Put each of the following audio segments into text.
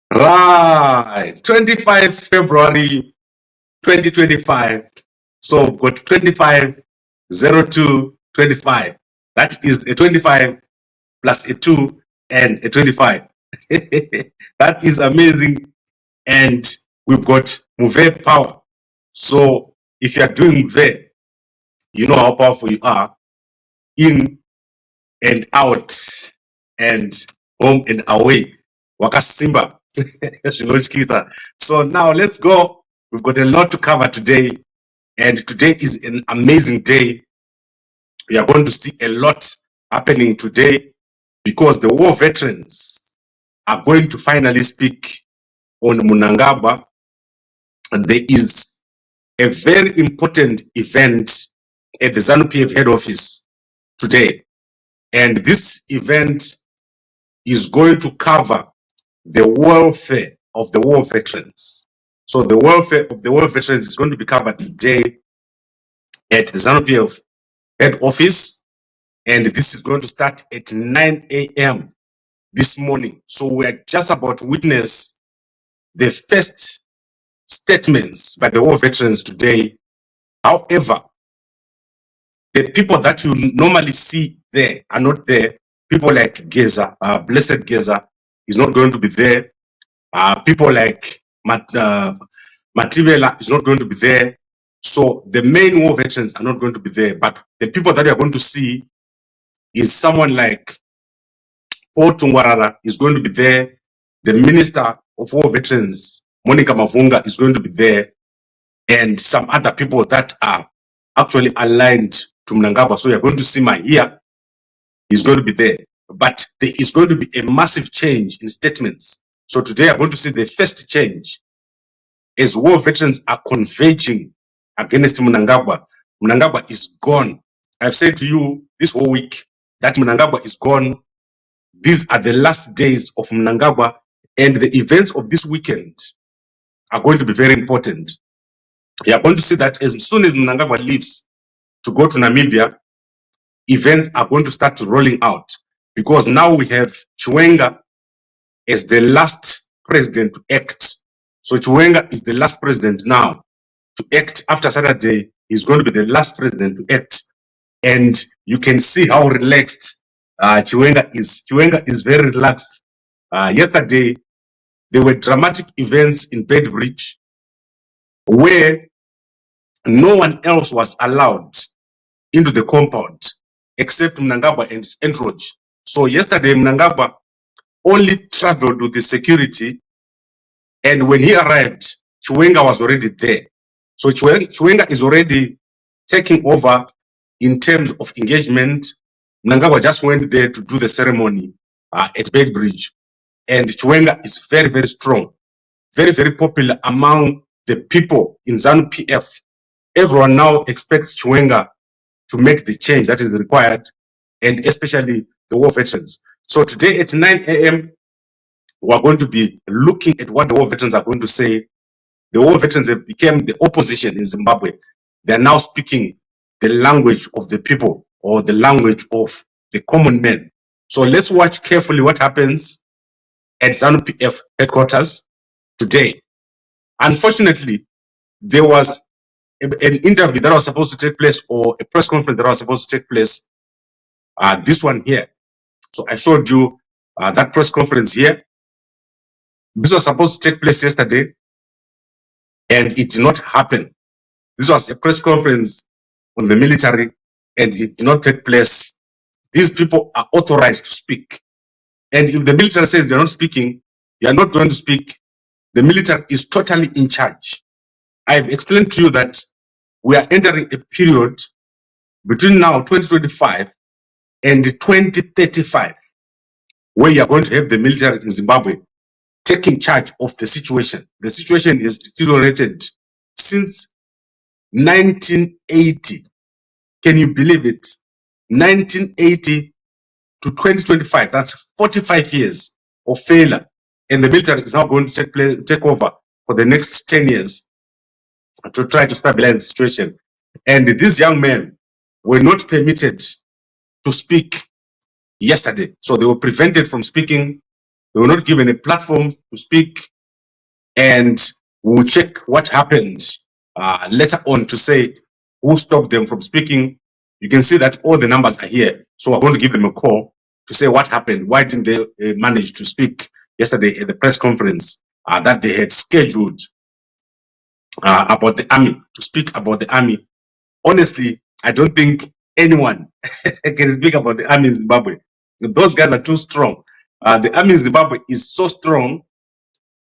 Right, 25 February 2025. So we've got 250225. That is a 25 plus a 2 and a 25. That is amazing. And we've got Move power. So if you are doing Move, you know how powerful you are in and out and home and away. Wakasimba. So now let's go. We've got a lot to cover today. And today is an amazing day. We are going to see a lot happening today because the war veterans are going to finally speak on Mnangagwa. And there is a very important event at the ZANU-PF head office today. And this event is going to cover the welfare of the war veterans. So the welfare of the war veterans is going to be covered today at the ZANU-PF head office. And this is going to start at 9 a.m. this morning. So we are just about to witness the first statements by the war veterans today. However, the people that you normally see there are not there. People like Geza, Blessed Geza, is not going to be there. People like Mativela is not going to be there. So the main war veterans are not going to be there. But the people that you are going to see is someone like Tungwarara is going to be there. The Minister of War Veterans, Monica Mavunga, is going to be there. And some other people that are actually aligned to Mnangagwa. So you're going to see my here. He's going to be there. But there is going to be a massive change in statements. So today I'm going to see the first change as war veterans are converging against Mnangagwa. Mnangagwa is gone. I've said to you this whole week that Mnangagwa is gone. These are the last days of Mnangagwa, and the events of this weekend are going to be very important. You are going to see that as soon as Mnangagwa leaves to go to Namibia, events are going to start rolling out. Because now we have Chiwenga as the last president to act. So Chiwenga is the last president now to act. After Saturday, he's going to be the last president to act. And you can see how relaxed Chiwenga is. Chiwenga is very relaxed. Yesterday, there were dramatic events in Beitbridge where no one else was allowed into the compound except Mnangagwa and Entroj. So yesterday, Mnangagwa only traveled with the security, and when he arrived, Chiwenga was already there. So Chiwenga is already taking over in terms of engagement. Mnangagwa just went there to do the ceremony at Beitbridge, and Chiwenga is very, very strong, very, very popular among the people in ZANU-PF. Everyone now expects Chiwenga to make the change that is required, and especially the war veterans. So today at 9 a.m., we're going to be looking at what the war veterans are going to say. The war veterans have become the opposition in Zimbabwe. They're now speaking the language of the people, or the language of the common man. So let's watch carefully what happens at ZANU-PF headquarters today. Unfortunately, there was an interview that was supposed to take place, or a press conference that was supposed to take place. This one here. So I showed you that press conference here. This was supposed to take place yesterday, and it did not happen. This was a press conference on the military, and it did not take place. These people are authorized to speak. And if the military says you're not speaking, you're not going to speak, the military is totally in charge. I've explained to you that we are entering a period between now 2025 and 2035, where you are going to have the military in Zimbabwe taking charge of the situation. The situation is deteriorated since 1980. Can you believe it? 1980 to to 2025. That's 45 years of failure. And the military is now going to take over for the next 10 years to try to stabilize the situation. And these young men were not permitted to speak yesterday. So they were prevented from speaking. They were not given a platform to speak. And we'll check what happened later on to say who stopped them from speaking. You can see that all the numbers are here. So I'm going to give them a call to say what happened. Why didn't they manage to speak yesterday at the press conference that they had scheduled about the army, to speak about the army? Honestly, I don't think anyone can speak about the army in Zimbabwe. Those guys are too strong. The army in Zimbabwe is so strong.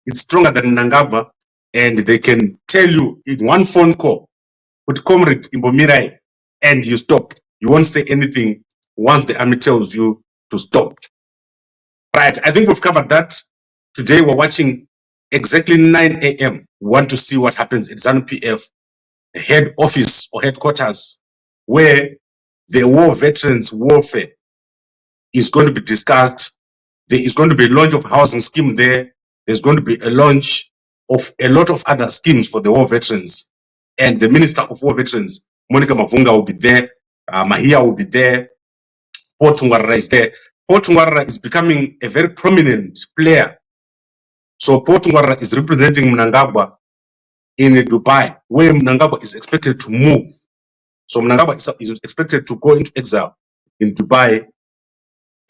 It's stronger than Mnangagwa, and they can tell you in one phone call, with Comrade Imbomirai, and you stop. You won't say anything once the army tells you to stop. Right, I think we've covered that. Today we're watching exactly 9 a.m. We want to see what happens at ZANU-PF head office or headquarters, where the war veterans warfare is going to be discussed. There is going to be a launch of housing scheme there. There's going to be a launch of a lot of other schemes for the war veterans. And the Minister of War Veterans, Monica Mavunga, will be there. Mahia will be there. Paul Tungwarara is there. Paul Tungwarara is becoming a very prominent player. So Paul Tungwarara is representing Mnangagwa in Dubai, where Mnangagwa is expected to move. So Mnangagwa is expected to go into exile in Dubai.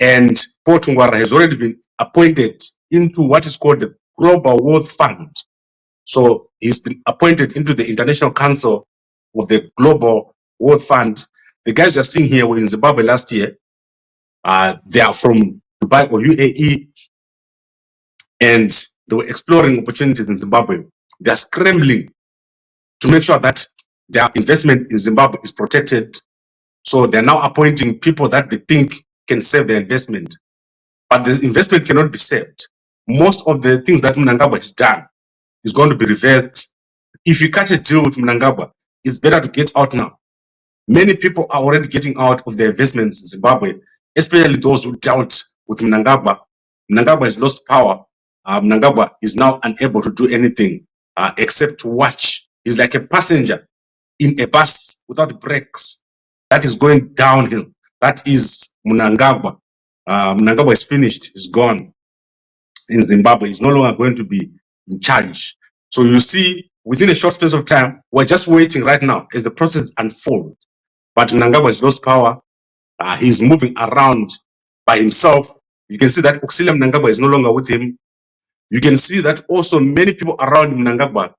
And Paul Tungwarara has already been appointed into what is called the Global World Fund. So he's been appointed into the International Council of the Global World Fund. The guys you're seeing here were in Zimbabwe last year. They are from Dubai or UAE, and they were exploring opportunities in Zimbabwe. They are scrambling to make sure that their investment in Zimbabwe is protected. So they're now appointing people that they think can save their investment. But the investment cannot be saved. Most of the things that Mnangagwa has done is going to be reversed. If you cut a deal with Mnangagwa, it's better to get out now. Many people are already getting out of their investments in Zimbabwe, especially those who dealt with Mnangagwa. Mnangagwa has lost power. Mnangagwa is now unable to do anything except to watch. He's like a passenger in a bus without brakes that is going downhill. That is Mnangagwa. Mnangagwa is finished. He's gone. In Zimbabwe, he's no longer going to be in charge. So you see, within a short space of time, we're just waiting right now as the process unfolds. But Mnangagwa has lost power. He's moving around by himself. You can see that Auxilium Mnangagwa is no longer with him. You can see that also many people around Mnangagwa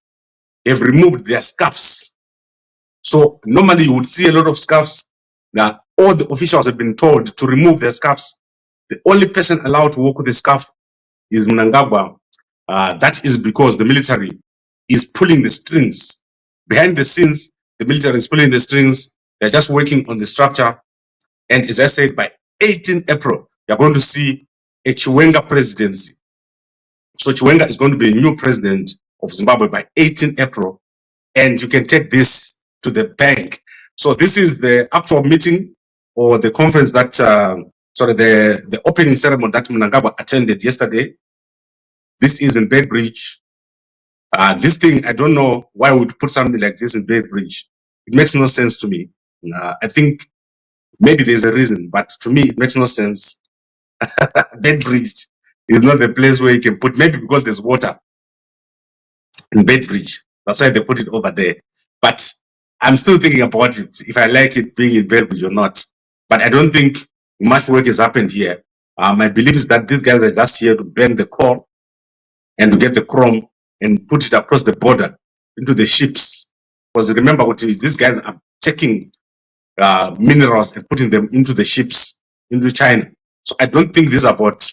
have removed their scarves. So normally you would see a lot of scarves. That all the officials have been told to remove their scarves. The only person allowed to walk with a scarf is Mnangagwa. That is because the military is pulling the strings. Behind the scenes, the military is pulling the strings. They're just working on the structure. And as I said, by 18 April, you're going to see a Chiwenga presidency. So Chiwenga is going to be a new president of Zimbabwe by 18 April. And you can take this to the bank. So this is the actual meeting or the conference that, the opening ceremony that Mnangagwa attended yesterday. This is in Beitbridge. This thing, I don't know why we would put something like this in Beitbridge. It makes no sense to me. I think maybe there's a reason, but to me, it makes no sense. Beitbridge is not the place where you can put, maybe because there's water in Beitbridge. That's why they put it over there. But I'm still thinking about it, if I like it being in Beitbridge or not. But I don't think much work has happened here. My belief is that these guys are just here to bend the core and to get the chrome and put it across the border into the ships. Because remember, what these guys are taking minerals and putting them into the ships, into China. So I don't think this is about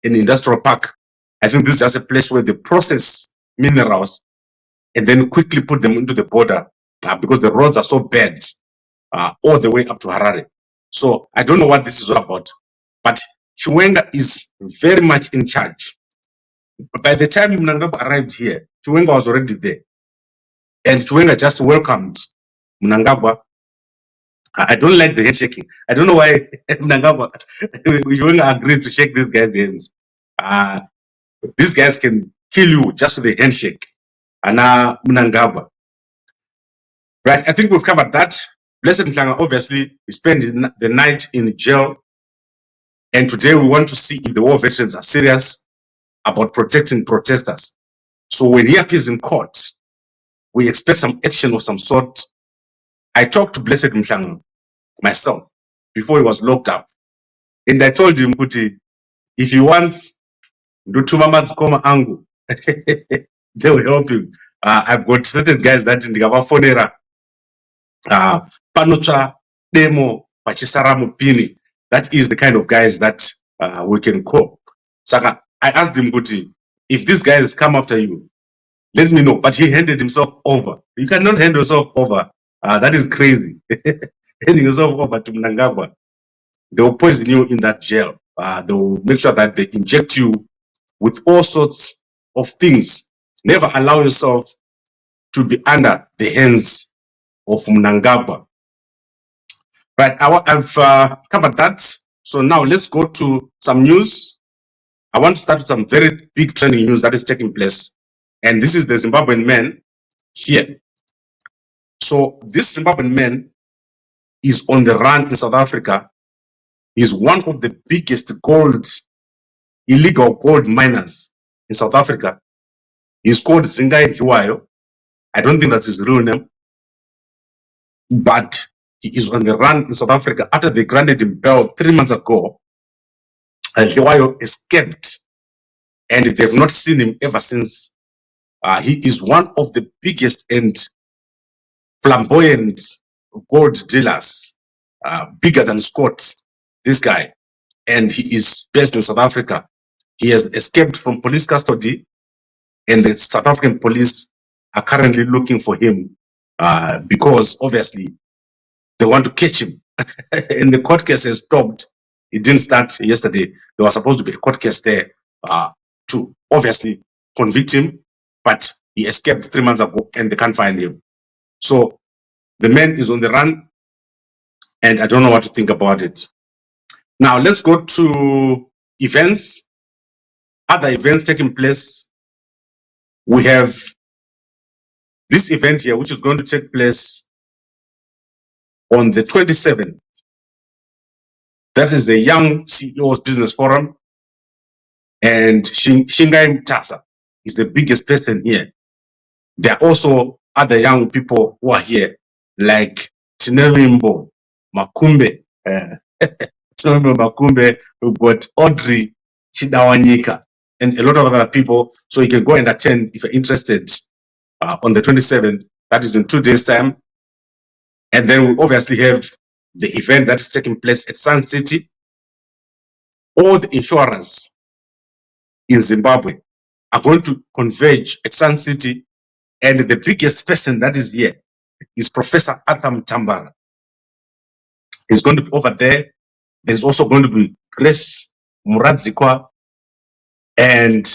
an industrial park. I think this is just a place where they process minerals and then quickly put them into the border because the roads are so bad all the way up to Harare. So I don't know what this is all about. But Chiwenga is very much in charge. But by the time Mnangagwa arrived here, Chiwenga was already there. And Chiwenga just welcomed Mnangagwa I don't like the handshaking. I don't know why Mnangagwa, we won't agree to shake these guys' hands. These guys can kill you just with a handshake. Ana Mnangagwa. Right, I think we've covered that. Blessed Mhlanga, obviously, he spent the night in jail. And today we want to see if the war veterans are serious about protecting protesters. So when he appears in court, we expect some action of some sort. I talked to Blessed Mhlanga myself before he was locked up. And I told him, Kuti, if he wants Ndutumaman's Koma Angu, they will help him. I've got certain guys that in the Gavafonera, Panocha, Demo, Pachisaramu Pini. That is the kind of guys that we can call. Saka, I asked him, Kuti, if these guys come after you, let me know. But he handed himself over. You cannot hand yourself over. That is crazy. Handing yourself over to Mnangagwa. They will poison you in that jail. They will make sure that they inject you with all sorts of things. Never allow yourself to be under the hands of Mnangagwa. Right, I've covered that. So now let's go to some news. I want to start with some very big trending news that is taking place. And this is the Zimbabwean man here. So this Zimbabwean man is on the run in South Africa. He's one of the biggest illegal gold miners in South Africa. He's called Zingai Dhliwayo. I don't think that's his real name. But he is on the run in South Africa after they granted him bail 3 months ago. Dhliwayo escaped and they've not seen him ever since. He is one of the biggest and flamboyant gold dealers, bigger than Scott, this guy. And he is based in South Africa. He has escaped from police custody, and the South African police are currently looking for him because obviously they want to catch him. And the court case has stopped. It didn't start yesterday. There was supposed to be a court case there to obviously convict him, but he escaped 3 months ago and they can't find him. So the man is on the run and I don't know what to think about it. Now let's go to events, other events taking place. We have this event here, which is going to take place on the 27th. That is the Young CEOs Business Forum. And Zingai Dhliwayo is the biggest person here. There are also other young people who are here, like Tinelimbo, Makumbe, Makumbe, we've got Audrey Chidawanyika, and a lot of other people. So you can go and attend if you're interested on the 27th. That is in 2 days' time. And then we obviously have the event that is taking place at Sun City. All the insurers in Zimbabwe are going to converge at Sun City. And the biggest person that is here is Professor Arthur Mutambara. He's going to be over there. There's also going to be Grace Muradzikwa. And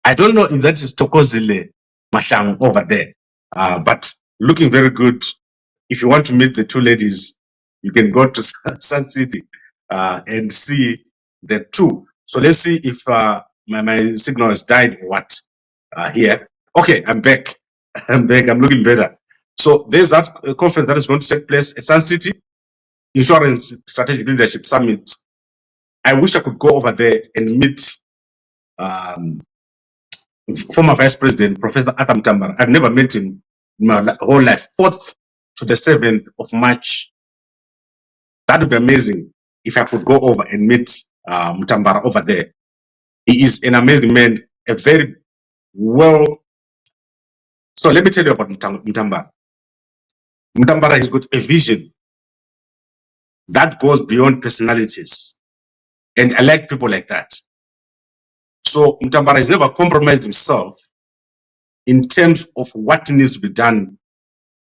I don't know if that is Tokozile Mashang over there. But looking very good. If you want to meet the two ladies, you can go to Sun City and see the two. So let's see if my signal has died or what here. Okay, I'm back. I'm back. I'm looking better. So there's that conference that is going to take place at Sun City, Insurance Strategic Leadership Summit. I wish I could go over there and meet former Vice President, Professor Arthur Mutambara. I've never met him in my whole life. 4th to the 7th of March. That would be amazing if I could go over and meet Mutambara over there. He is an amazing man, a very well. So let me tell you about Mutambara. Mutambara has got a vision that goes beyond personalities. And I like people like that. So Mutambara has never compromised himself in terms of what needs to be done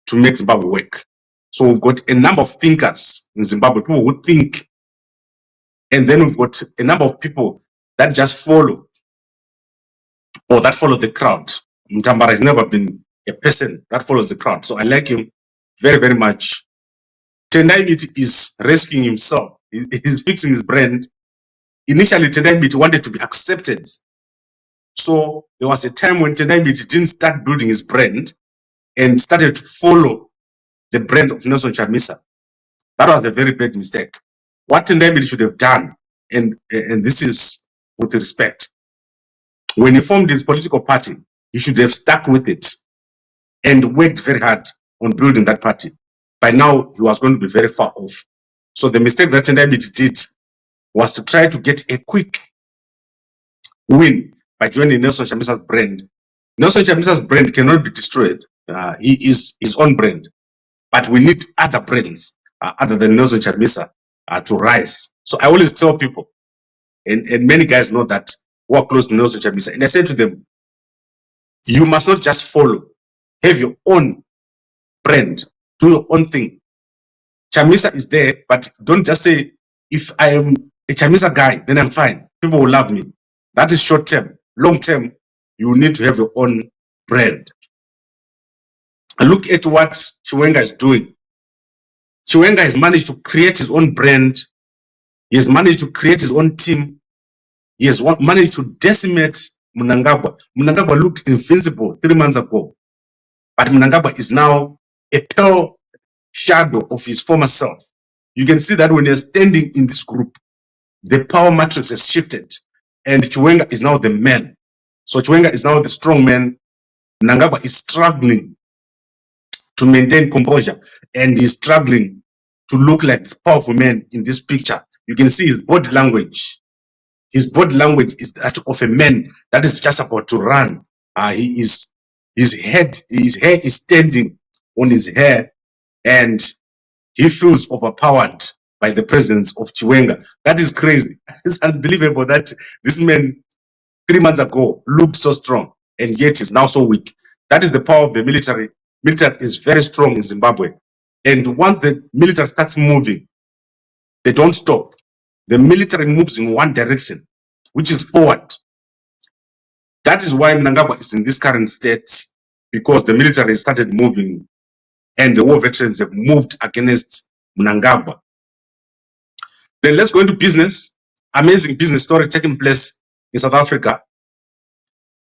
to make Zimbabwe work. So we've got a number of thinkers in Zimbabwe, people who think, and then we've got a number of people that just follow or that follow the crowd. Mutambara has never been a person that follows the crowd. So I like him very, very much. Tendai Biti is rescuing himself. He's fixing his brand. Initially, Tendai Biti wanted to be accepted. So there was a time when Tendai Biti didn't start building his brand and started to follow the brand of Nelson Chamisa. That was a very bad mistake. What Tendai Biti should have done, and this is with respect, when he formed his political party, he should have stuck with it and worked very hard on building that party. By now, he was going to be very far off. So the mistake that Tendai Biti did was to try to get a quick win by joining Nelson Chamisa's brand. Nelson Chamisa's brand cannot be destroyed. He is his own brand. But we need other brands other than Nelson Chamisa to rise. So I always tell people, and many guys know that, who are close to Nelson Chamisa, and I say to them, you must not just follow. Have your own brand. Do your own thing. Chamisa is there, but don't just say, if I am a Chamisa guy, then I'm fine. People will love me. That is short term. Long term, you need to have your own brand. And look at what Chiwenga is doing. Chiwenga has managed to create his own brand. He has managed to create his own team. He has managed to decimate Mnangagwa. Mnangagwa looked invincible 3 months ago. But Mnangagwa is now a pale shadow of his former self. You can see that when you're standing in this group, the power matrix has shifted. And Chiwenga is now the man. So Chiwenga is now the strong man. Mnangagwa is struggling to maintain composure. And he's struggling to look like the powerful man in this picture. You can see his body language. His body language is that of a man that is just about to run. His hair is standing on his hair, and he feels overpowered by the presence of Chiwenga. That is crazy. It's unbelievable that this man 3 months ago looked so strong, and yet is now so weak. That is the power of the military. Military is very strong in Zimbabwe. And once the military starts moving, they don't stop. The military moves in one direction, which is forward. That is why Mnangagwa is in this current state, because the military started moving and the war veterans have moved against Mnangagwa. Then let's go into business. Amazing business story taking place in South Africa.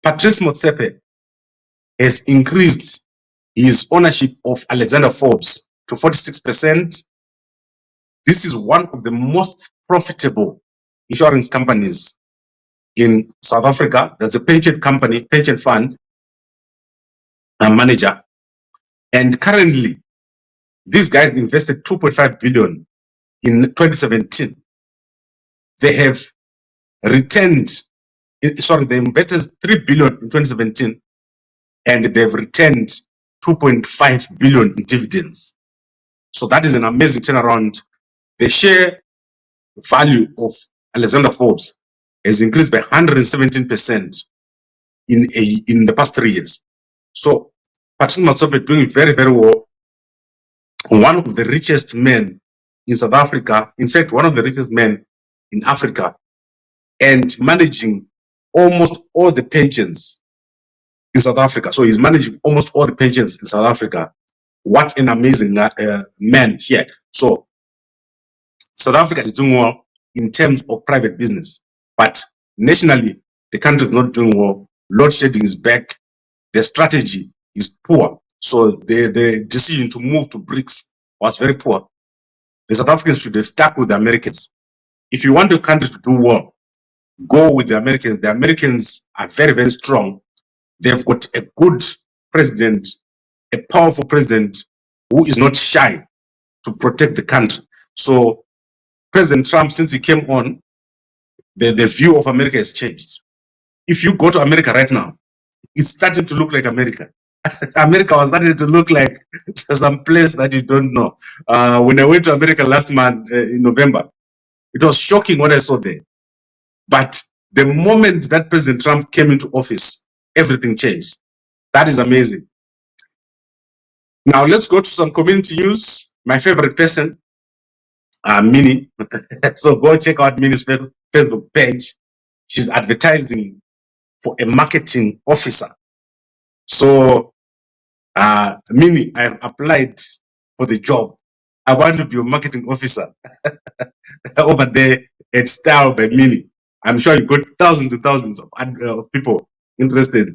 Patrice Motsepe has increased his ownership of Alexander Forbes to 46%. This is one of the most profitable insurance companies in South Africa. That's a pension company, pension fund manager. And currently, these guys invested 2.5 billion in 2017. They have returned, they invested 3 billion in 2017, and they've returned 2.5 billion in dividends. So that is an amazing turnaround. The share value of Alexander Forbes has increased by 117% in the past 3 years. So Patrice Motsepe doing very, very well. One of the richest men in South Africa, in fact, one of the richest men in Africa, and managing almost all the pensions in South Africa. So he's managing almost all the pensions in South Africa. What an amazing man here. So South Africa is doing well in terms of private business, but nationally, the country is not doing well. Load shedding is back. The strategy is poor. So the decision to move to BRICS was very poor. The South Africans should have stuck with the Americans. If you want your country to do well, go with the Americans. The Americans are very, very strong. They've got a good president, a powerful president who is not shy to protect the country. So President Trump, since he came on, the view of America has changed. If you go to America right now, it's starting to look like America. America was starting to look like some place that you don't know. When I went to America last month in November, it was shocking what I saw there. But the moment that President Trump came into office, everything changed. That is amazing. Now let's go to some community news. My favorite person, Minnie. So go check out Minnie's Facebook page. She's advertising for a marketing officer. So Minnie, I have applied for the job. I want to be a marketing officer over there at Style by Mini. I'm sure you got thousands and thousands of people interested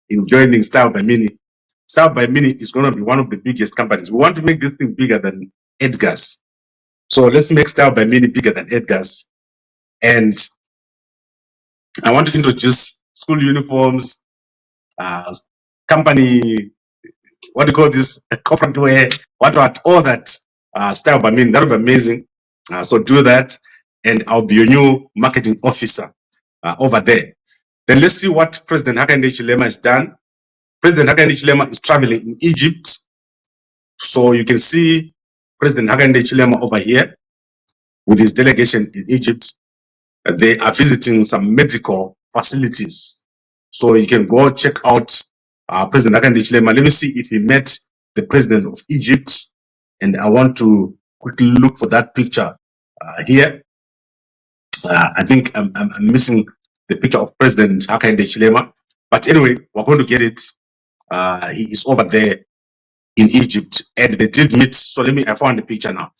in joining Style by Mini. Style by Mini is going to be one of the biggest companies. We want to make this thing bigger than Edgar's. So let's make Style by Mini bigger than Edgar's. And I want to introduce school uniforms, company, what do you call this, corporate wear, what, all that Style by Mini. That would be amazing. So do that, and I'll be your new marketing officer over there. Then let's see what President Hakainde Hichilema has done. President Hakainde Hichilema is traveling in Egypt. So you can see President Hakainde Hichilema over here with his delegation in Egypt. They are visiting some medical facilities. So you can go check out President Hakainde Hichilema. Let me see if he met the president of Egypt. And I want to quickly look for that picture here. I think I'm missing the picture of President Hakainde Hichilema. But anyway, we're going to get it. He is over there in Egypt, and they did meet. So I found the picture now.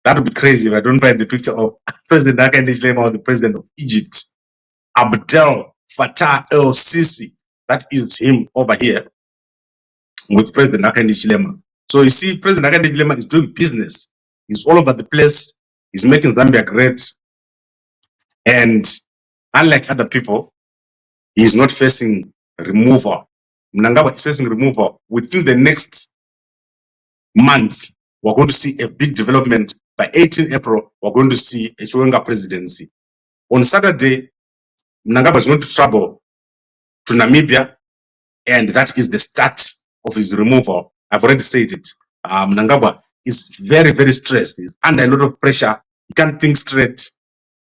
That would be crazy if I don't find the picture of President Hakainde Hichilema or the president of Egypt, Abdel Fattah el-Sisi. That is him over here with President Hakainde Hichilema. So you see, President Hakainde Hichilema is doing business. He's all over the place. He's making Zambia great. And unlike other people, he is not facing removal. Mnangagwa is facing removal. Within the next month, we're going to see a big development. By 18 April, we're going to see a Chiwenga presidency. On Saturday, Mnangagwa is going to travel to Namibia, and that is the start of his removal. I've already said it. Mnangagwa is very, very stressed. He's under a lot of pressure. He can't think straight,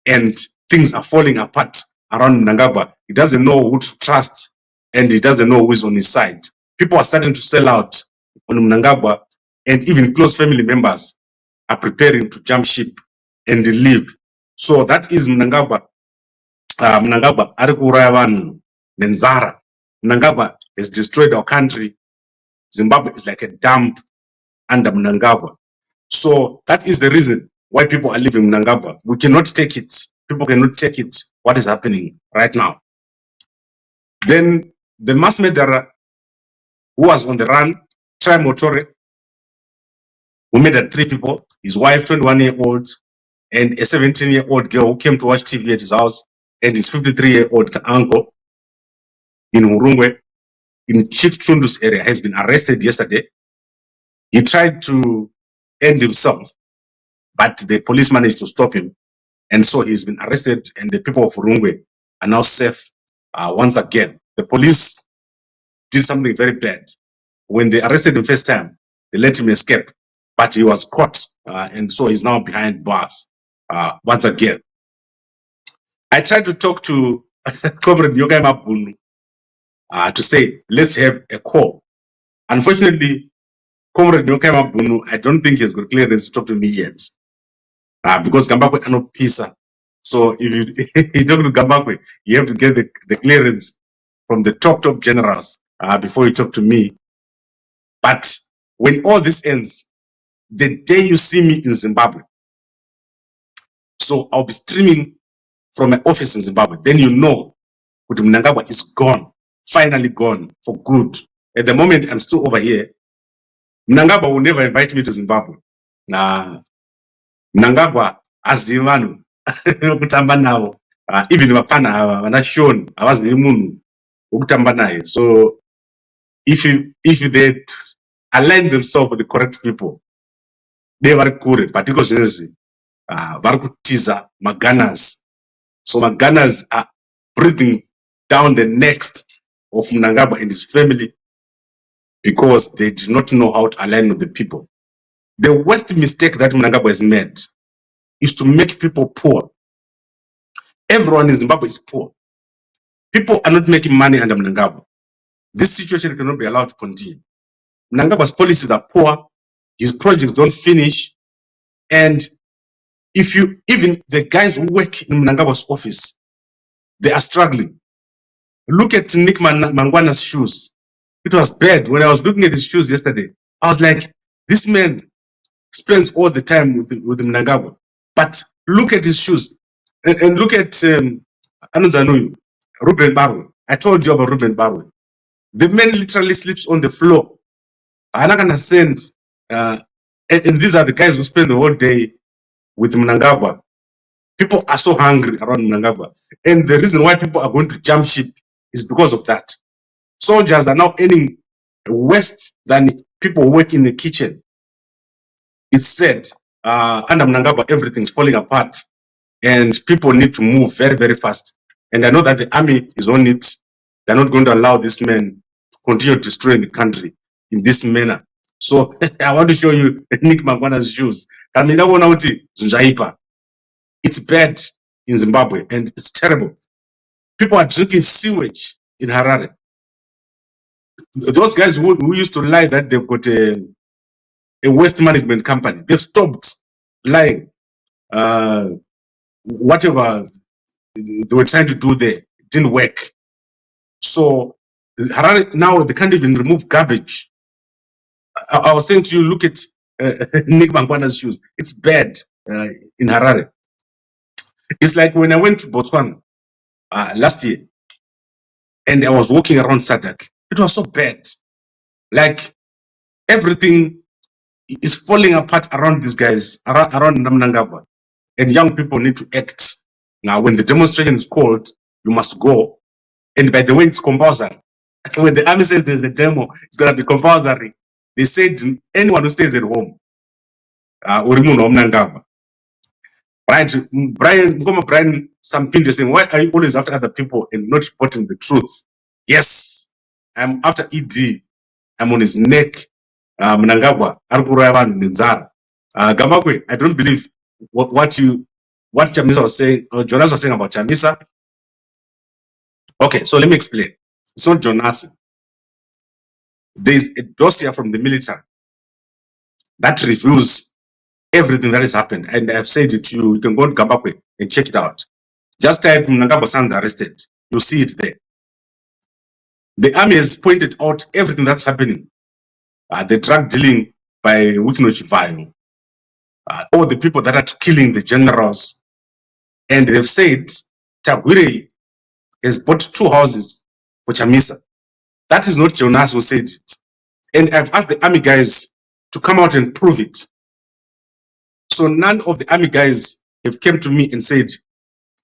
and things are falling apart around Mnangagwa. He doesn't know who to trust, and he doesn't know who is on his side. People are starting to sell out on Mnangagwa, and even close family members are preparing to jump ship and leave. So that is Mnangagwa. Mnangagwa Arikurayavan Nenzara. Mnangagwa has destroyed our country. Zimbabwe is like a dump under Mnangagwa. So that is the reason why people are leaving Mnangagwa. We cannot take it. People cannot take it. What is happening right now? Then the mass murderer who was on the run, Try Motore, who murdered 3 people, his wife, 21-year-old, and a 17-year-old girl who came to watch TV at his house, and his 53-year-old uncle in Hurungwe, in Chief Chundu's area, has been arrested yesterday. He tried to end himself, but the police managed to stop him. And so he's been arrested, and the people of Hurungwe are now safe once again. The police did something very bad. When they arrested him first time, they let him escape, but he was caught, and so he's now behind bars once again. I tried to talk to Comrade Nyokai Mabunu to say, let's have a call. Unfortunately, Comrade Nyokai Mabunu, I don't think he's got clearance to talk to me yet, because Gambakwe are not PISA. So if you talk to Gambakwe, you have to get the clearance from the top generals before you talk to me. But when all this ends, the day you see me in Zimbabwe, so I'll be streaming from my office in Zimbabwe, then you know that Mnangagwa is gone, finally gone for good. At the moment, I'm still over here. Mnangagwa will never invite me to Zimbabwe. Mnangagwa azivanu kutamba nawo, even vapana vana shown avazivi munhu wokutamba naye. So if they align themselves with the correct people, they vari kure, but because vari kutiza maganas. So maganas are breathing down the necks of Mnangagwa and his family because they do not know how to align with the people. The worst mistake that Mnangagwa has made is to make people poor. Everyone in Zimbabwe is poor. People are not making money under Mnangagwa. This situation cannot be allowed to continue. Mnangagwa's policies are poor. His projects don't finish. And even the guys who work in Mnangagwa's office, they are struggling. Look at Nick Mangwana's shoes. It was bad. When I was looking at his shoes yesterday, I was like, this man spends all the time with Mnangagwa. But look at his shoes. And look at Anunzanuyu, Ruben Barwe. I told you about Ruben Barwe. The man literally sleeps on the floor. I'm not gonna send, and these are the guys who spend the whole day with Mnangagwa. People are so hungry around Mnangagwa. And the reason why people are going to jump ship is because of that. Soldiers are now earning worse than people who work in the kitchen. It's said, under Mnangagwa, everything's falling apart and people need to move very, very fast. And I know that the army is on it. They're not going to allow this man to continue destroying the country in this manner. So I want to show you Nick Mangwana's shoes. It's bad in Zimbabwe and it's terrible. People are drinking sewage in Harare. Those guys who used to lie that they've got a waste management company, they've stopped lying. Whatever they were trying to do there, it didn't work. So Harare now, they can't even remove garbage. I was saying to you, look at Nick Mangwana's shoes. It's bad in Harare. It's like when I went to Botswana last year and I was walking around Sadak. It was so bad. Like everything is falling apart around these guys, around Mnangagwa. And young people need to act. Now, when the demonstration is called, you must go. And by the way, it's compulsory. When the army says there's a demo, it's going to be compulsory. They said anyone who stays at home, Mnangagwa. Right, Brian, some people saying, why are you always after other people and not reporting the truth? Yes, I'm after ED. I'm on his neck. Mnangagwa, Gamakwe, I don't believe what Chamisa was saying, or Jonas was saying about Chamisa. Okay, so let me explain. It's not Jonas. There's a dossier from the military that reviews everything that has happened. And I've said it to you. You can go to Gamakwe and check it out. Just type Mnangagwa Sons arrested. You'll see it there. The army has pointed out everything that's happening. The drug dealing by Dhliwayo, all the people that are killing the generals. And they've said Tagwire has bought 2 houses for Chamisa. That is not Jonas who said it. And I've asked the army guys to come out and prove it. So none of the army guys have come to me and said,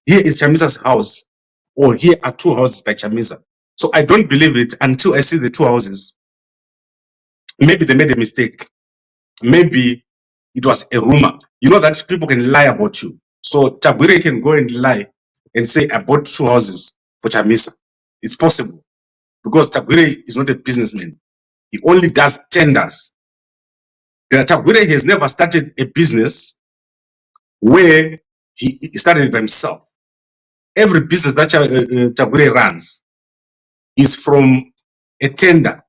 here is Chamisa's house, or here are 2 houses by Chamisa. So I don't believe it until I see the 2 houses. Maybe they made a mistake. Maybe it was a rumor. You know that people can lie about you. So Tagwire can go and lie and say, I bought 2 houses for Chamisa. It's possible. Because Tagwire is not a businessman. He only does tenders. Tagwire has never started a business where he started by himself. Every business that Tagwire runs is from a tender.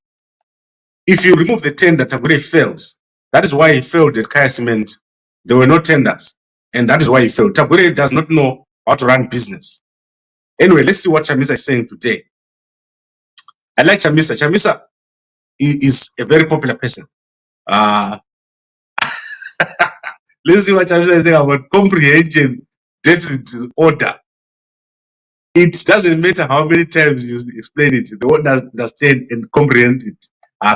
If you remove the tender, Tagwire fails. That is why he failed at Kaya Cement. There were no tenders. And that is why he failed. Tagwire does not know how to run business. Anyway, let's see what Chamisa is saying today. I like Chamisa. Chamisa is a very popular person. Let's see what Chamisa is saying about comprehension deficit order. It doesn't matter how many times you explain it, the one does understand and comprehend it.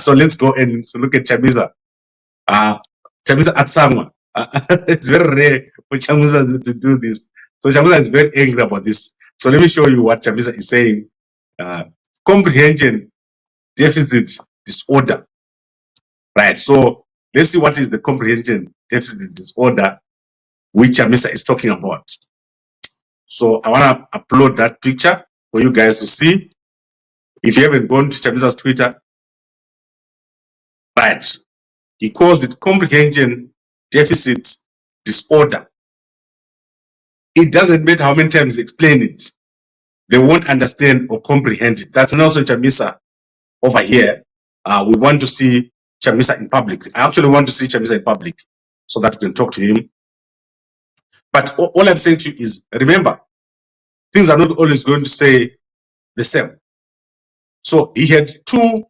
So let's go and look at Chamisa. Chamisa at Sangwa. It's very rare for Chamisa to do this. So Chamisa is very angry about this. So let me show you what Chamisa is saying. Comprehension deficit disorder. Right. So let's see what is the comprehension deficit disorder which Chamisa is talking about. So I want to upload that picture for you guys to see. If you haven't gone to Chamisa's Twitter, right, he calls it comprehension deficit disorder. It doesn't matter how many times you explain it, they won't understand or comprehend it. That's also Chamisa over here. We want to see Chamisa in public. I actually want to see Chamisa in public so that we can talk to him. But all I'm saying to you is, remember, things are not always going to say the same. So he had 2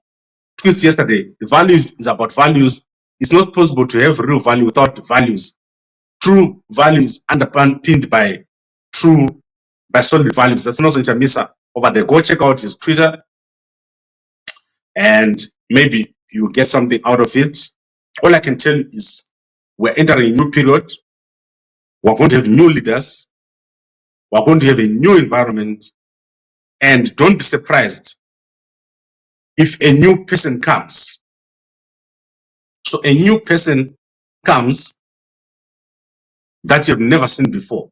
tweets yesterday. The values is about values. it's not possible to have real value without values. True values underpinned by solid values. That's also Chamisa over there. Go check out his Twitter and maybe you get something out of it. All I can tell you is we're entering a new period. We're going to have new leaders. We're going to have a new environment. And don't be surprised if a new person comes. So a new person comes that you've never seen before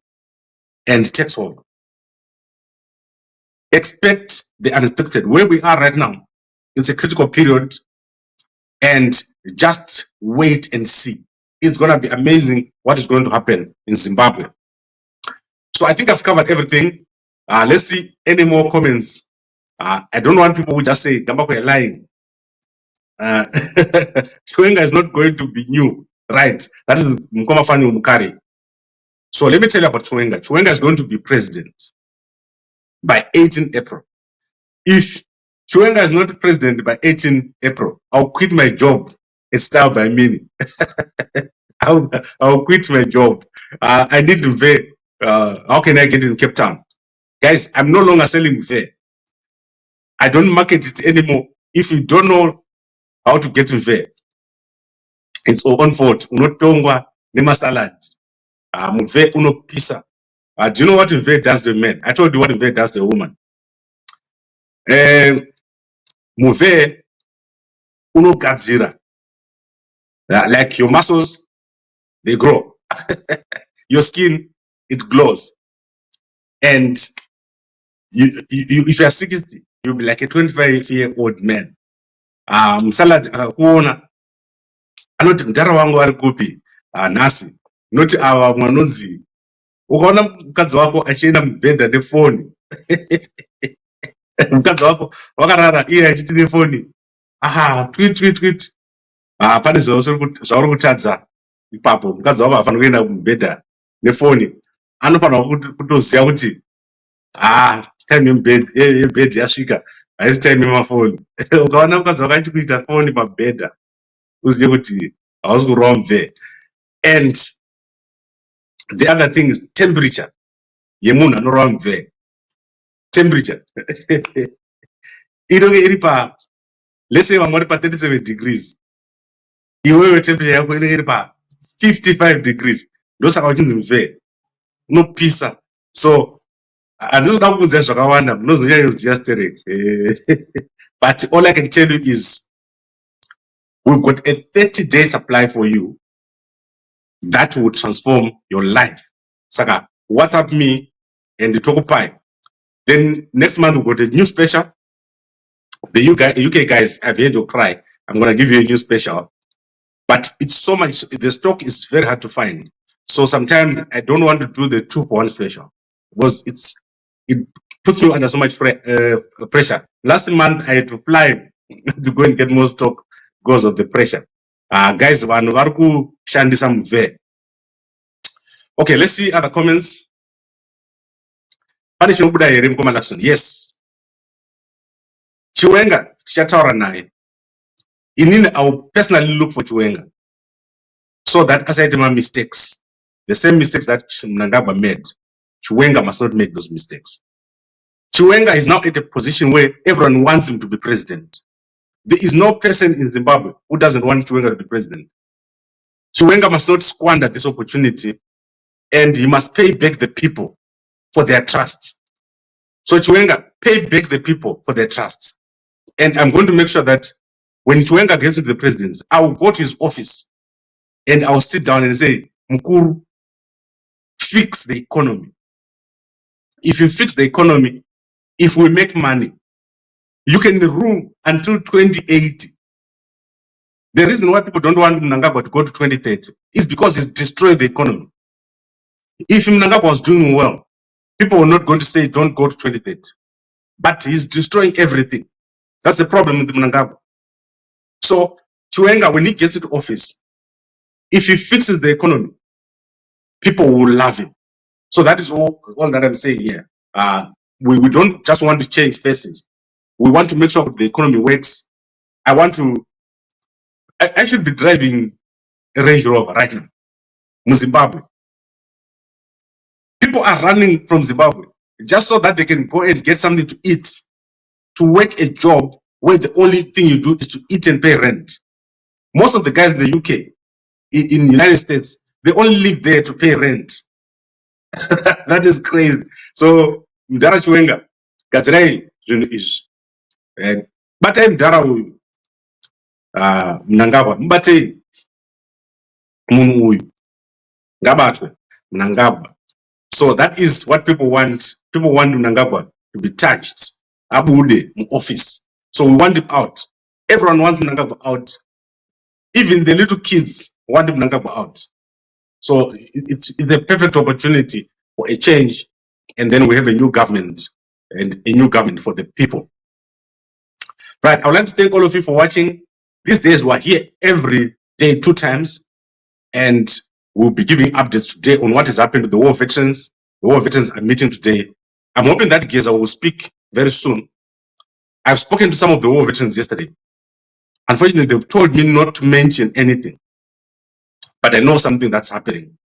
and takes over. Expect the unexpected. Where we are right now, it's a critical period, and just wait and see. It's going to be amazing what is going to happen in Zimbabwe. So I think I've covered everything. Let's see any more comments. I don't want people who just say, Gambako, you're lying. Chiwenga is not going to be new, right? That is Mkoma Fani Mukari. So let me tell you about Chiwenga. Chiwenga is going to be president by 18 April. If Chiwenga is not president by 18 April, I'll quit my job at Style by Mini. I'll quit my job. I need to pay. How can I get in Cape Town? Guys, I'm no longer selling Mve. I don't market it anymore. If you don't know how to get Mve, it's your own fault. Unotongwa nema salad. Mve uno pisa. Do you know what Mve does to a man? I told you what Mve does to a woman. Mve uno gadzira. Like your muscles, they grow. Your skin, it glows. And if you are 60, you'll be like a 25-year-old man. Salad kuona anoti mdara wangu ari kupi nasi noti awa mwanonzi ukaona mukadzi wako achienda mubhedha nefoni mukadzi wako wakarara iye achiti nefoni tweet pane zvauri kutadza ipapo. Mukadzi wako hafanira kuenda mubhedha nefoni, anofanira kutoziva kuti time yebhedhi yasvika, haisi time yemafoni. Ukaona mukadzi wako achikuita foni pabhedha, uzive kuti hausi kurova mve. And the other thing is temperature yemunhu anorova mve. Temperature inonge iri pa, let's say vamwe vari pa 37 degrees, iwewe temperature yako inenge iri pa 55 degrees. Ndosaka uchinzi mve unopisa. So handinoda kukuudzai zvakawanda, munozonyanya kuziva sterek. But all I can tell you is we've got a 30-day supply for you that will transform your life. Saka, WhatsApp me and the Togo Pie. Then next month we've got a new special. The UK guys have heard your cry. I'm going to give you a new special. But it's so much, the stock is very hard to find. So sometimes I don't want to do the 2-for-1 special because it puts me under so much pressure. Last month I had to fly to go and get more stock because of the pressure. Guys, okay, let's see other comments. Yes. Chiwenga, tichataura naye. Inini, I will personally look for Chiwenga so that as I do my mistakes, the same mistakes that Mnangagwa made, Chiwenga must not make those mistakes. Chiwenga is now at a position where everyone wants him to be president. There is no person in Zimbabwe who doesn't want Chiwenga to be president. Chiwenga must not squander this opportunity, and he must pay back the people for their trust. So Chiwenga, pay back the people for their trust. And I'm going to make sure that when Chiwenga gets into the presidency, I will go to his office and I'll sit down and say, Mukuru, fix the economy. If you fix the economy, if we make money, you can rule until 2080. The reason why people don't want Mnangagwa to go to 2030 is because he's destroyed the economy. If Mnangagwa was doing well, people were not going to say don't go to 2030. But he's destroying everything. That's the problem with Mnangagwa. So Chiwenga, when he gets into office, if he fixes the economy, people will love him. So that is all that I'm saying here. We don't just want to change faces. We want to make sure the economy works. I should be driving a Range Rover right now. In Zimbabwe. People are running from Zimbabwe just so that they can go and get something to eat, to work a job where the only thing you do is to eat and pay rent. Most of the guys in the UK, in the United States, they only live there to pay rent. That is crazy. So, Mdara Chiwenga, Gadzirai is. But I'm Mdara Mnangagwa, Mbate Munu Gabatwe, Mnangagwa. So that is what people want. People want Mnangagwa to be touched. Abude in office. So we want him out. Everyone wants Mnangagwa out. Even the little kids want Mnangagwa out. So it's a perfect opportunity for a change, and then we have a new government, and a new government for the people. Right, I would like to thank all of you for watching. These days we're here every day, 2 times, and we'll be giving updates today on what has happened to the war veterans. The war veterans are meeting today. I'm hoping that Geza will speak very soon. I've spoken to some of the war veterans yesterday. Unfortunately, they've told me not to mention anything, but I know something that's happening,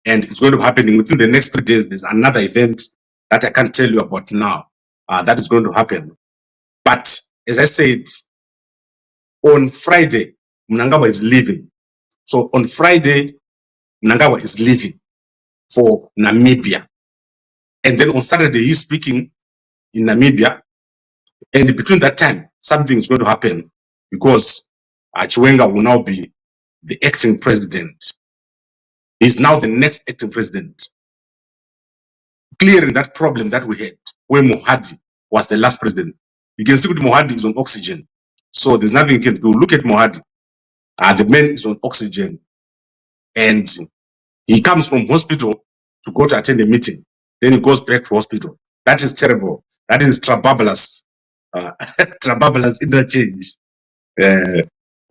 and it's going to be happening within the next 3 days. There's another event that I can't tell you about now. That is going to happen. But as I said, on Friday, Mnangagwa is leaving. So on Friday, Mnangagwa is leaving for Namibia. And then on Saturday, he's speaking in Namibia. And between that time, something is going to happen because Chiwenga will now be the acting president. He's now the next acting president, clearing that problem that we had where Mohadi was the last president. You can see that Mohadi is on oxygen. So there's nothing you can do. Look at Mohadi. The man is on oxygen. And he comes from hospital to go to attend a meeting. Then he goes back to hospital. That is terrible. That is Trababalas. Trababalas interchange.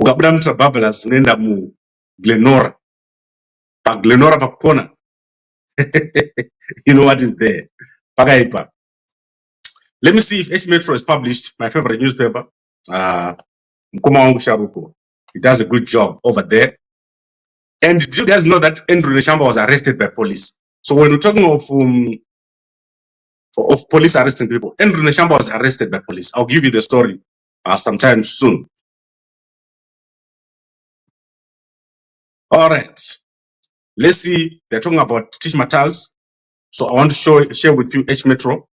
Ukabudam Trababalas nenda mu Glenora. Pa Glenora pa kona. You know what is there. Pagaipa. Let me see if H Metro is published, my favorite newspaper. Mkoma wangu Sharuko. He does a good job over there. And do you guys know that Andrew Neshamba was arrested by police? So when we're talking of police arresting people, Andrew Neshamba was arrested by police. I'll give you the story sometime soon. All right. Let's see. They're talking about Tish Matters. So I want to share with you H Metro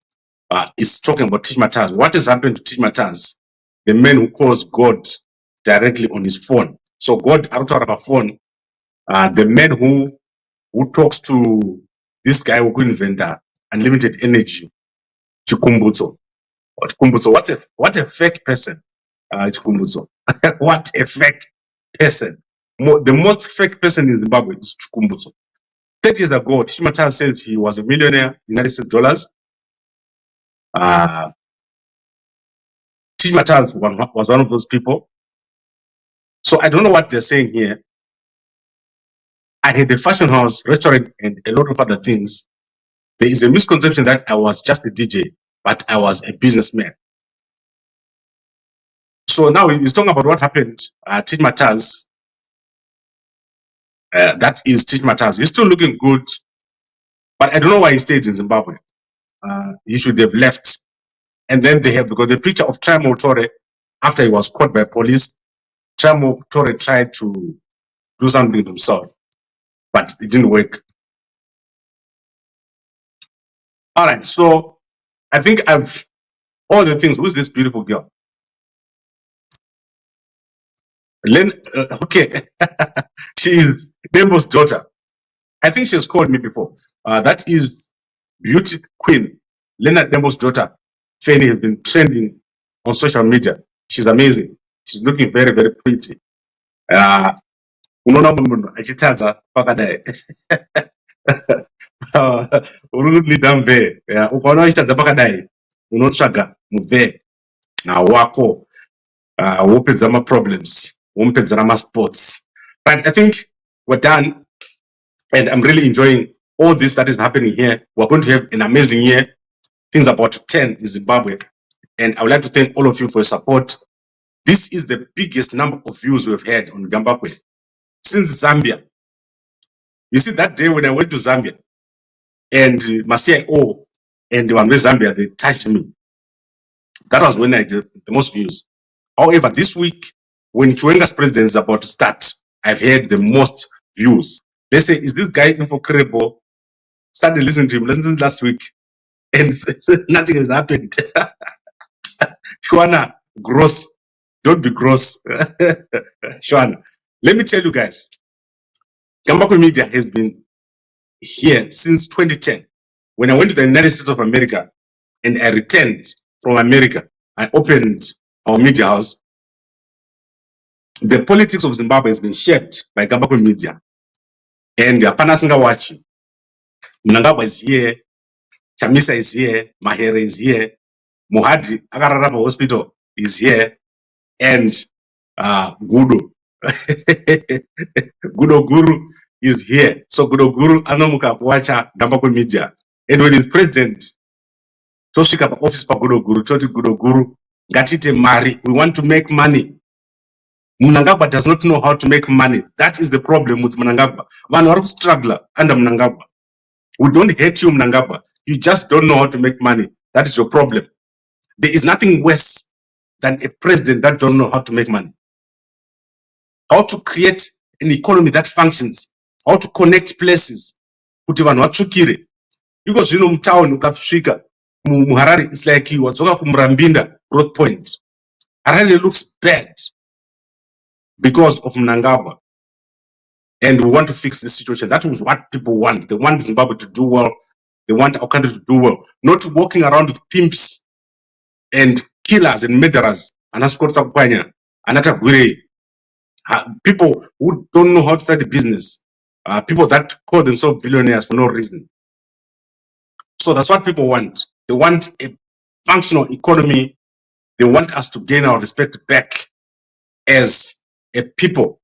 is talking about Tish Matters. What has happened to Tish Matters? The man who calls God directly on his phone. So God out of a phone. The man who talks to this guy who could invent unlimited energy, Chikumbutso. What a fake person, Chikumbutso. What a fake person. The most fake person in Zimbabwe is Chikumbutso. 30 years ago, Tishimata says he was a millionaire, United States dollars. Tishimata was one of those people. So I don't know what they're saying here. I had a fashion house, restaurant, and a lot of other things. There is a misconception that I was just a DJ, but I was a businessman. So now he's talking about what happened at Tish Matters. That is Tish Matters. He's still looking good, but I don't know why he stayed in Zimbabwe. He should have left. And then they have, because the picture of Tramo Tore, after he was caught by police, Tramo Tore tried to do something himself, but it didn't work. All right, so I think I've all the things. Who's this beautiful girl? Okay, she is Dembo's daughter. I think she has called me before. That is Beauty Queen, Leonard Dembo's daughter. Fanny has been trending on social media. She's amazing. She's looking very, very pretty. Unoona munhu achitadza pakadai. Unoida mve. Ukaona achitadza pakadai, unotsvaga mve wako. Wopedza ma problems. Wopedza ma sports. But I think we're done, and I'm really enjoying all this that is happening here. We're going to have an amazing year. Things are about to turn in Zimbabwe, and I would like to thank all of you for your support. This is the biggest number of views we've had on Gambakwe since Zambia. You see, that day when I went to Zambia, and my CIO and the one with Zambia, they touched me. That was when I did the most views. However, this week, when Chwenga's president is about to start, I've had the most views. They say, is this guy info credible? Started listening to him, listened last week, and nothing has happened. Shwana, gross. Don't be gross. Shwana, let me tell you guys, Gambako Media has been here since 2010. When I went to the United States of America and I returned from America, I opened our media house. The politics of Zimbabwe has been shaped by Gambako Media. And Panasinga watching. Mnangagwa is here, Chamisa is here, Mahere is here, Muhadi Agararaba Hospital is here, and Gudo. Gudo Guru is here. So Gudo Guru Anomuka Wacha Gambako Media. And when he's president, Toshika office pa Gudo Guru, Choti Gudo Guru, Gatite Mari, we want to make money. Mnangagwa does not know how to make money. That is the problem with Mnangagwa. One or struggler under Mnangagwa. We don't hate you, Mnangagwa. You just don't know how to make money. That is your problem. There is nothing worse than a president that don't know how to make money. How to create an economy that functions. How to connect places. Kuti vanhu vatsvukire. Because you know, mtown ukasvika muharare, it's like you watsoka kumurambinda growth point. Harare looks bad because of Mnangagwa. And we want to fix this situation. That was what people want. They want Zimbabwe to do well. They want our country to do well. Not walking around with pimps and killers and murderers. People who don't know how to start a business. People that call themselves billionaires for no reason. So that's what people want. They want a functional economy. They want us to gain our respect back as a people.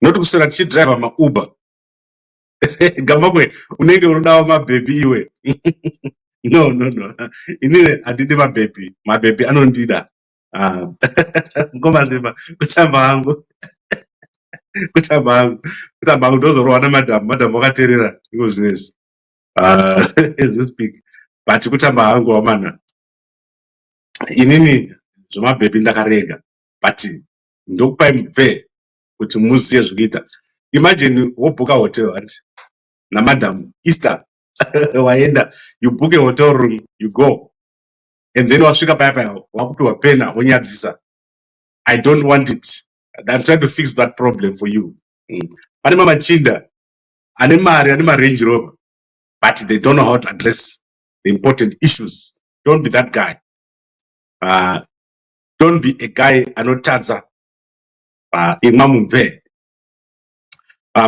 Not to say that she drive my Uber. Gambakwe, unenge urudawa my baby iwe. No. Inile adide my baby. My baby, I don't do that. Ngoma zima, kutamba hangu. Kutamba hangu, those are one madam wakaterera. Because this. As we speak. But kutamba hangu wamana. Inini, my baby ndakarega. But, ndokupa mve. Kuti muziye zvikuita. Imagine wobook a hotel and na madam Easter waenda, you book a hotel room, you go, and then wasvika paya wakupiwa pena wonyadzisa. I don't want it. I'm trying to fix that problem for you. Pane mama chinda ane mari ane Range Rover, but they don't know how to address the important issues. Don't be that guy. Don't be a guy anotadza.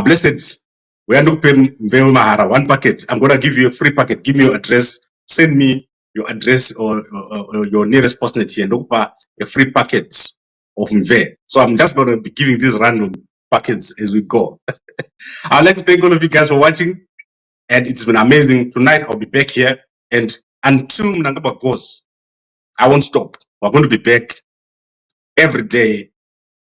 Blessed, we are not paying very mahara. One packet. I'm gonna give you a free packet. Give me your address. Send me your address or your nearest postnet here. And a free packet of Mve. So I'm just gonna be giving these random packets as we go. I'd like to thank all of you guys for watching, and it's been amazing. Tonight I'll be back here, and until Mnangagwa goes, I won't stop. We're going to be back every day.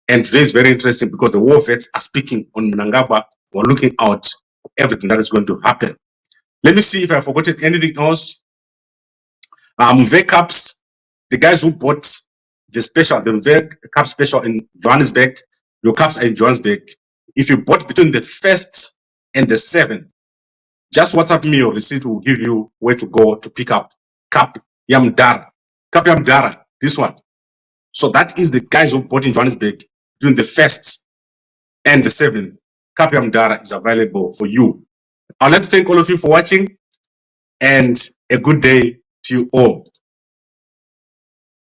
And today is very interesting because the war vets are speaking on Mnangagwa. We're looking out for everything that is going to happen. Let me see if I've forgotten anything else. Mve cups, the guys who bought the special, the Mve cup special in Johannesburg, your cups are in Johannesburg. If you bought between the 1st and the 7th, just WhatsApp me your receipt will give you where to go to pick up cup Yamdara. Cup Yamdara, this one. So that is the guys who bought in Johannesburg during the 1st and the 7th. Kapi Mdara is available for you. I'd like to thank all of you for watching, and a good day to you all.